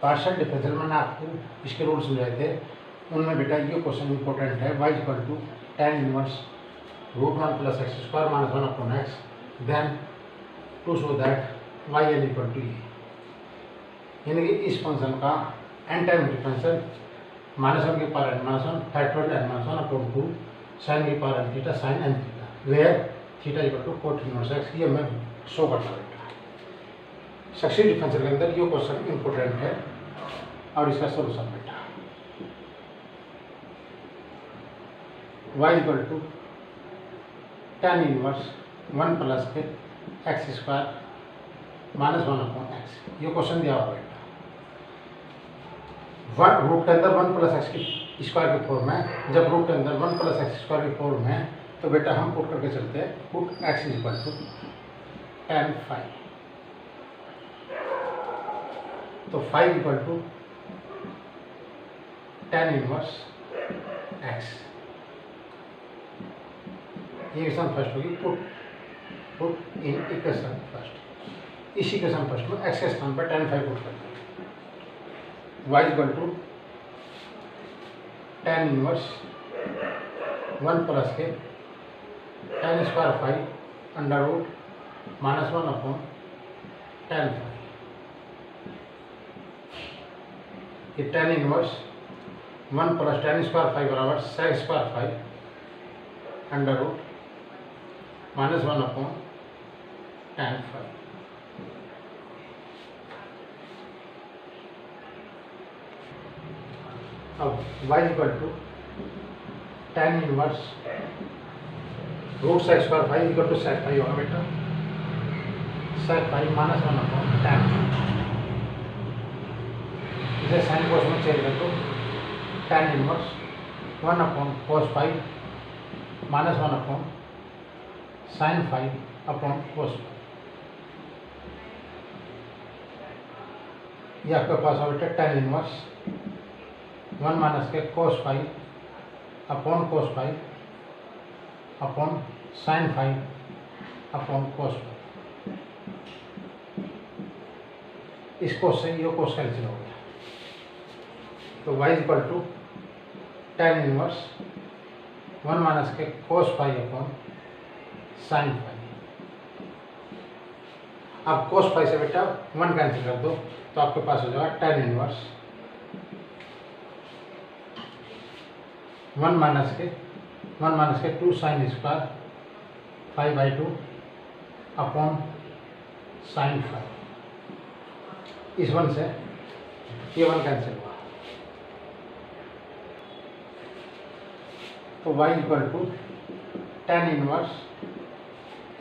Partial differential मैंने आपको इसके रूल समझाए थे, उनमें बेटा ये क्वेश्चन इंपॉर्टेंट है। y equal to tan inverse √1 plus x square minus 1 upon x, then to show that y n equal to ये, यानी कि इस फंक्शन का n टाइम डिफरेंशियल -1 की power n -1 factorial n -1 upon 2 sin की power n theta sin n theta, where theta equal to cot inverse x, ये मैं show करता हूँ। सक्सेसिव डिफरेंशियल के अंदर ये क्वेश्चन इंपॉर्टेंट है और इसका सॉल्यूशन बेटा y equal to tan inverse 1 plus के x square minus 1 upon x, ये क्वेश्चन दिया हुआ बेटा। रूट के अंदर 1 प्लस एक्स की स्क्वायर की फॉर्म है, जब रूट के अंदर 1 प्लस एक्स स्क्वायर की फॉर्म है तो बेटा हम पुट करके चलते हैं, put x equal to tan five, तो 5 equal to tan inverse x, ये इक्वेशन फर्स्ट होगी। पुट इन इक्वेशन फर्स्ट, इस इक्वेशन फर्स्ट में एक्स के स्थान पर tan 5 पुट करते हैं। y equal to tan inverse 1 plus के tan square 5 under root minus 1 upon tan 5, ये tan inverse 1 plus tan square 5 बराबर sec square 5 under root minus 1 upon tan 5। अब y equal to tan inverse root sec square 5 equal to sec 5 होगा बेटा, sec 5 minus 1 upon tan, इसे sine cos में change कर दो, tan inverse 1 upon cos 5 minus 1 upon sin 5 upon cos 5, ये आपके पास हो बेटा tan इनवर्स 1 माइनस के cos 5 upon cos 5 upon sin 5 upon cos 5, इस कोस से ये कोस कैंसिल हो गया, तो y equal to tan inverse 1 minus के cos 5 अपॉन sin 5। अब cos 5 से बेटा 1 कैंसिल कर दो तो आपके पास हो जाएगा tan इनवर्स 1 माइनस के 2 sin स्क्वायर 5/2 अपॉन sin 5, इस 1 से ये 1 कैंसिल हुआ, तो y equal to tan inverse,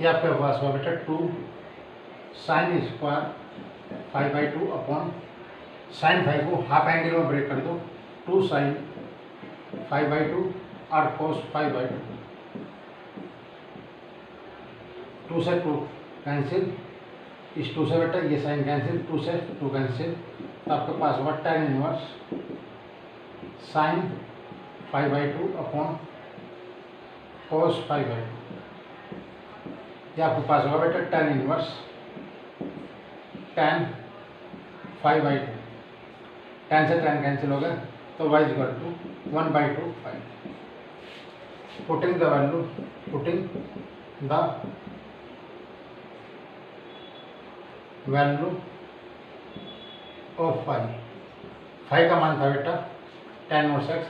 ये आपके पास हुआ बेटा 2 sin स्क्वायर 5/2 अपॉन sin 5 को हाफ एंगल में ब्रेक कर दो, 2 sin 5/2 और cos 5/2, 2 से 2 कैंसिल, इस 2 से बेटा ये साइन कैंसिल, 2 से 2 कैंसिल, तो आपके पास होगा tan inverse sin 5/2 upon cos 5/2, ये आपके पास होगा बेटा tan इनवर्स tan 5/2, tan से tan कैंसिल हो गया, तो y equal to 1/2 5। Putting the value of 5 का मान था बेटा tan इनवर्स x,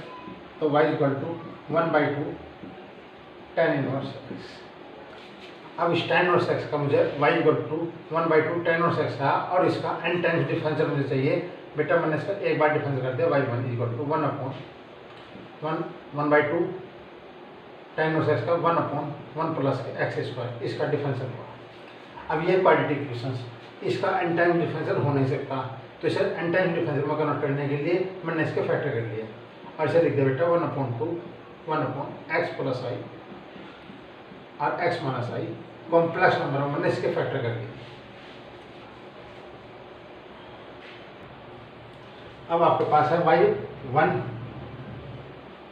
तो y equal to 1/2 tan inverse x। अब इस tan इनवर्स x का मुझे y equal to 1/2 tan inverse x था और इसका n टाइम्स डिफरेंशियल मुझे चाहिए बेटा, मैंने इसका एक बार डिफरेंशियल कर दिया, y1 equal to 1/2 tan inverse x का 1 अपॉन 1 प्लस एक्स स्क्वायर, इसका डिफरेंशियल हुआ। अब ये क्वाड्रेटिक इक्वेशन, इसका n टाइम डिफरेंशियल हो नहीं सकता, तो इसे n टाइम डिफरेंशियल में कन्वर्ट करने के लिए मैंने इसके फैक्टर कर लिया और इसे लिख दिया बेटा 1/2 1 अपॉन एक्स प्लस आई और x माइनस आई, कॉम्प्लेक्स नंबर में मैंने इसके फैक्टर कर दिया। अब आपके पास है y1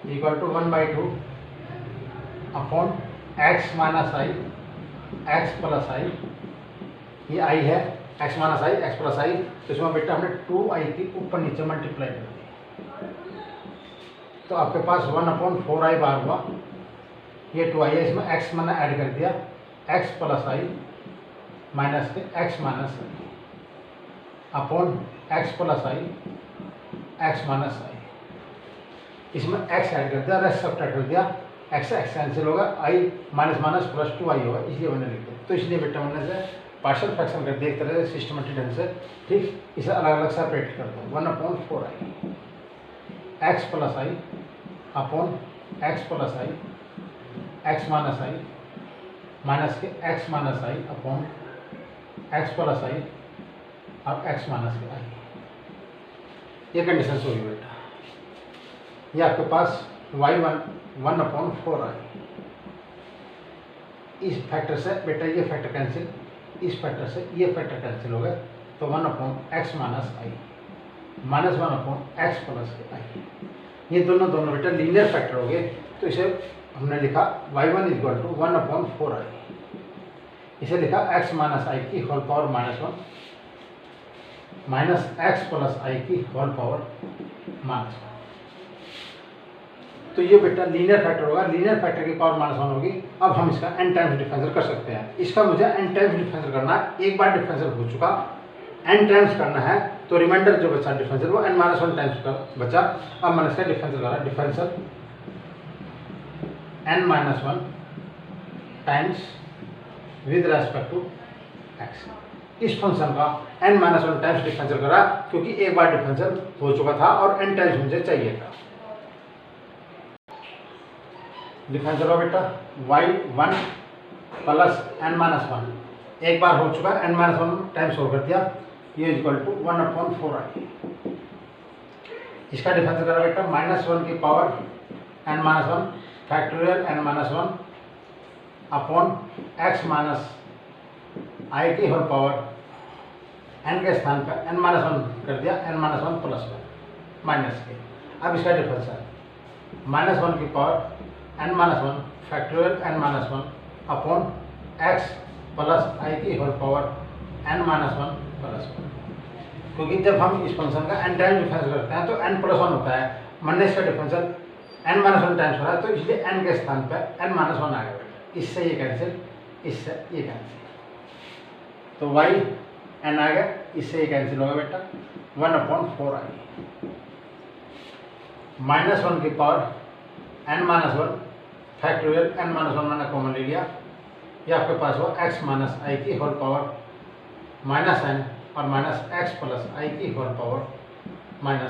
equal to 1/2 upon x minus I, x plus I, ये आई है x minus I x plus I, तो इसमें बेटा हमने 2i की ऊपर नीचे मल्टीप्लाई कर दी, तो आपके पास 1/4i बार हुआ, ये 2i है, इसमें x मैंने ऐड कर दिया, x प्लस आई माइनस के x माइनस आई अपॉन x प्लस आई x माइनस आई, इसमें x ऐड कर दिया, रेस्ट सब्ट्रैक्ट कर दिया, x कैंसिल होगा, i minus minus plus 2i होगा, इसलिए मैंने लिख दिया। तो इसलिए बेटा मैंने से पार्शियल फ्रैक्शन कर दिया एक तरह से सिस्टमेटिक ढंग से, ठीक, इसे अलग अलग सेपरेट कर दो, 1/4i x प्लस आई अपॉन x प्लस आई x माइनस आई माइनस के x माइनस आई अपॉन x प्लस आई और x माइनस के आई, ये कंडीशन होगी बेटा। ये आपके पास y1/4i, इस फैक्टर से बेटा ये फैक्टर कैंसिल, इस फैक्टर से ये फैक्टर कैंसिल हो गए, तो 1/x minus I minus 1/x plus I, ये दोनों बेटा लीनियर फैक्टर हो गए, तो इसे हमने लिखा y1 इक्वल टू 1/4i, इसे लिखा x माइनस आई की whole power -1 minus x plus I की होल पावर -1। तो ये बेटा लीनियर फैक्टर होगा, लीनियर फैक्टर की पावर -1 होगी। अब हम इसका n टाइम्स डिफरेंशियल कर सकते हैं, इसका मुझे n टाइम्स डिफरेंशियल करना है, एक बार डिफरेंशियल हो चुका, n टाइम्स करना है, तो रिमाइंडर जो बचा डिफरेंशियल वो n-1 टाइम्स का बचा। अब मैंने इसका डिफरेंशियल करा, differential n-1 times with respect to x, इस फंक्शन का n-1 टाइम्स डिफरेंशियल करा, क्योंकि एक बार डिफरेंशियल हो चुका था और n टाइम्स मुझे चाहिए था। डिफरेंशियल हो बेटा y1 प्लस n-1, एक बार हो चुका, n-1 टाइम्स हो कर दिया, ये इक्वल टू 1/4i, इसका डिफरेंशियल करा बेटा -1 की power n-1 factorial n-1 upon x minus I की होल पावर n के स्थान पर n-1 कर दिया, n-1 प्लस 1 माइनस के। अब इसका डिफरेंशियल -1 की power n-1 factorial n-1 upon x plus I की होल पावर n-1 प्लस 1, क्योंकि जब हम इस फंक्शन का n टाइम डिफरेंस करते हैं तो n+1 होता है, मैंने इसका डिफरेंशियल n-1 टाइम्स हो रहा है, तो इसलिए n के स्थान पर n-1 आ गया बेटा, इससे ये कैंसिल, इससे ये कैंसिल, तो y n आ गया, इससे ये कैंसिल होगा बेटा 1/4i -1 की पावर n-1 फैक्टोरियल n-1 मैंने कॉमन ले लिया, ये आपके पास हो x माइनस आई की होल पावर -n और माइनस x प्लस आई की होल पावर -n,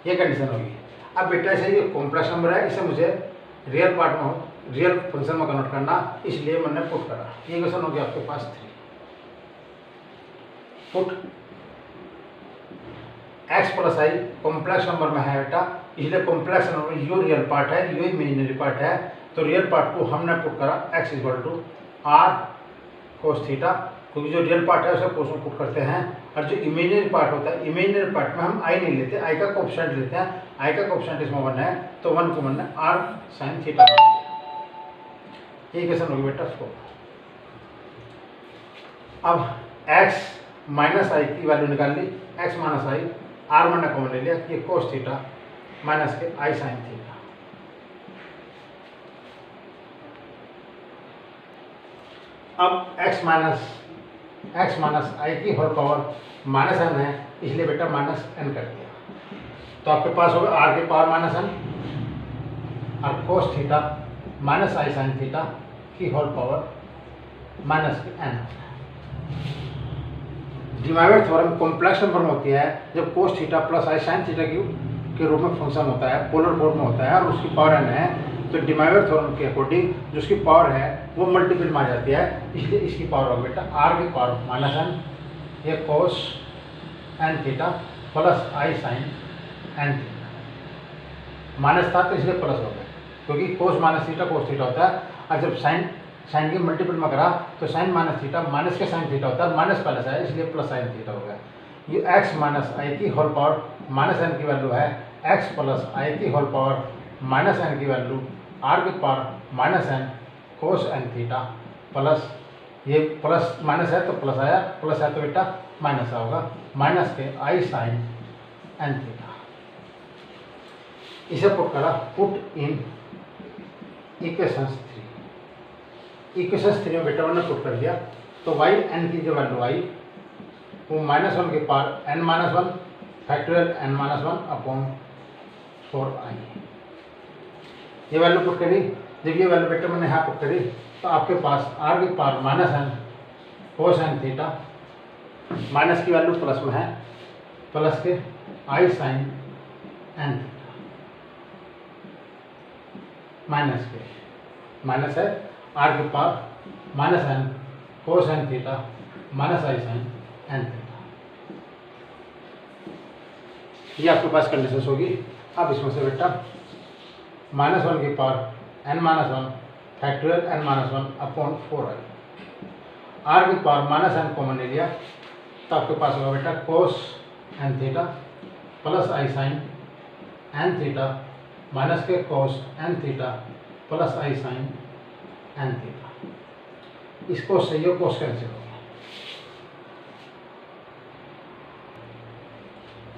ये कंडीशन होगी। अब बेटा से ये कॉम्प्लेक्स नंबर है, इसे मुझे रियल पार्ट में, रियल फंक्शन में कन्वर्ट करना, इसलिए मैंने पुट करा, ये क्वेश्चन हो गया आपके पास 3। पुट x प्लस आई कॉम्प्लेक्स नंबर में है बेटा, इसलिए कॉम्प्लेक्स नंबर यो रियल पार्ट है, यो इमेजिनरी पार्ट है, तो रियल पार्ट को हमने पुट करा x equal to r cos theta, क्योंकि जो रियल पार्ट है उसे कोस में पुट करते हैं, और जो इमेजिनरी पार्ट होता है, इमेजिनरी पार्ट में हम i नहीं लेते, i का कोएफिशिएंट लेते हैं, i का कोएफिशिएंट इसमें 1 है, तो 1 को मैंने r sin थीटा मान लिया, ये क्वेश्चन होगी बेटा 4। अब x माइनस आई की वैल्यू निकाल ली, x माइनस आई, r मैंने कॉमन ले लिया, ये कोस थीटा माइनस के i sin थीटा। अब x माइनस आई की होल पावर -n है, इसलिए बेटा -n कर दिया, तो आपके पास होगा r की पावर -n और cos theta minus i sin theta की whole power -n। De Moivre theorem complex number में होती है जब cos theta plus i sin theta के रूप में फंक्शन होता है, पोलर फॉर्म में होता है और उसकी पावर n है, तो डिमाइवर थ्योरम के अकॉर्डिंग जो उसकी पावर है वो मल्टीपल में आ जाती है, इसलिए इसकी पावर होगी बेटा r की पावर -n, ये कोस n theta plus i sin n theta, minus था तो इसलिए प्लस हो गया, क्योंकि कोस माइनस थीटा कोस थीटा होता है, और जब साइन के मल्टीपल में करा तो साइन माइनस थीटा माइनस के साइन थीटा होता है, माइनस प्लस है इसलिए प्लस साइन थीटा हो गया। ये x माइनस आई की होल पावर -n की वैल्यू है, x प्लस आई की होल पावर -n की वैल्यू r की पावर -n कोस n थीटा प्लस ये प्लस माइनस है तो प्लस आया, प्लस है तो बेटा माइनस होगा, माइनस के आई साइन एन थीटा। इसे पुट करा, पुट इन इक्वेशंस 3। इक्वेशंस 3 में बेटा मैंने पुट कर दिया, तो वाई एन की जो वैल्यू आई वो -1 के power n - 1 factorial n - 1 upon 4 आई। ये वैल्यू पुट करी, जब ये वैल्यू बेटा मैंने यहाँ पुट करी तो आपके पास r की पावर -n कोस n थीटा, माइनस की वैल्यू प्लस में है, प्लस के आई साइन एन थीटा, माइनस के माइनस है r की पावर -n कोस n थीटा माइनस आई साइन एन थीटा। ये आपके पास कंडीशन होगी। अब इसमें से बेटा -1 की power n - 1 factorial n - 1 upon 4 आई, r की पावर -n कॉमन ले लिया तो आपके पास होगा बेटा कोस n थीटा प्लस आई साइन n थीटा माइनस के कोस n थीटा प्लस आई साइन n थीटा। इसको सही हो, कोस कैंसिल होगा,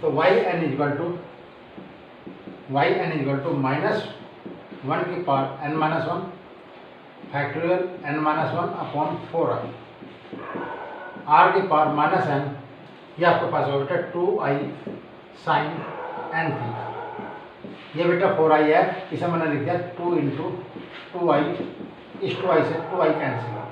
तो वाई एन इजल टू -1 की power n - 1 factorial n - 1 upon 4 आई, r की पावर -n, ये आपके पास होगा बेटा 2 आई साइन n थीटा। ये बेटा 4 आई है, इसे मैंने लिख दिया 2 इंटू 2 आई, इस 2 आई से 2 आई कैंसिल हो गया।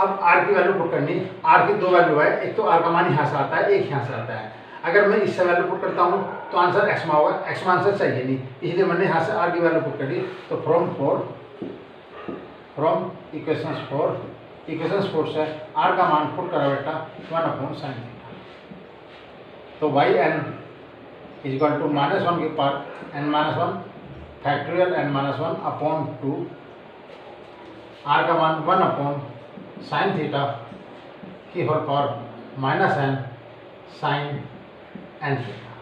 अब r की वैल्यू पुट करनी, r की दो वैल्यू है, एक तो r का मान यहाँ से आता है, एक यहाँ से आता है। अगर मैं इससे वैल्यू पुट करता हूँ तो आंसर x में होगा, x में आंसर चाहिए नहीं, इसलिए मैंने यहाँ से r की वैल्यू पुट करी। तो फ्रॉम इक्वेशंस 4 से r का मान पुट करा बेटा 1/sin थीटा। तो वाई एन इजल टू -1 की power n - 1 factorial n - 1 upon 2, r का मान 1/sin थीटा की whole power -n sine n theta.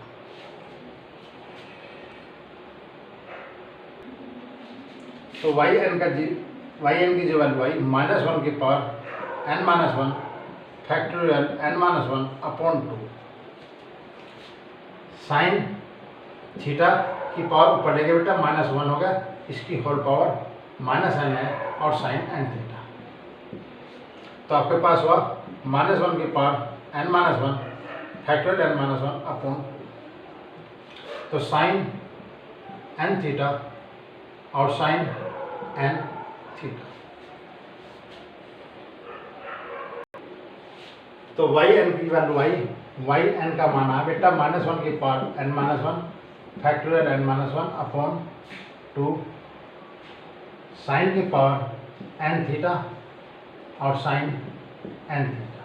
तो वाई एन की जो वैल्यू आई -1 की power n - 1 factorial n - 1 upon 2 sine theta की पावर ऊपर लेके बेटा -1 होगा, इसकी होल पावर -n है और साइन n थीटा। तो आपके पास हुआ -1 की power n - 1 factorial n - 1 upon, तो साइन n थीटा और साइन n थीटा। तो वाई एन की वैल्यू आई, वाई एन का मान है बेटा -1 की power n - 1 factorial n - 1 upon 2 sine की पावर n थीटा और साइन n थीटा।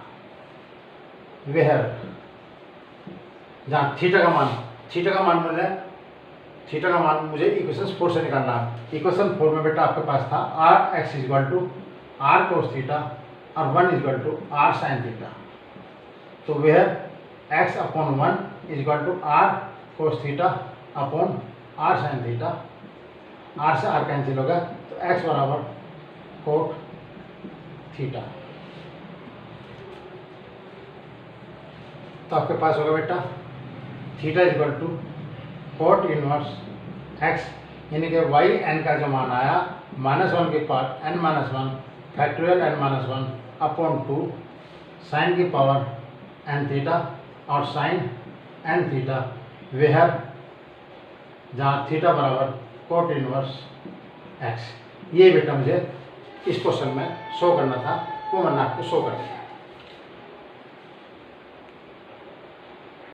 वेयर जहाँ थीटा का मान मुझे इक्वेशन 4 से निकालना है। इक्वेशन 4 में बेटा आपके पास था r x equal to r cos theta और 1 equal to r sine theta. तो वेयर x अपॉन 1 equal to r cos theta upon r sine theta, r से r कैंसिल होगा तो x बराबर कोट थीटा। तो आपके पास होगा बेटा theta equal to cot inverse x, यानी कि वाई एन का जो मान आया -1 की power n - 1 factorial n - 1 upon 2 sine की पावर n थीटा और साइन n थीटा, वेयर जहाँ थीटा बराबर कोट इनवर्स x। ये बेटा मुझे इस क्वेश्चन में शो करना था, वो मैंने आपको शो कर दिया।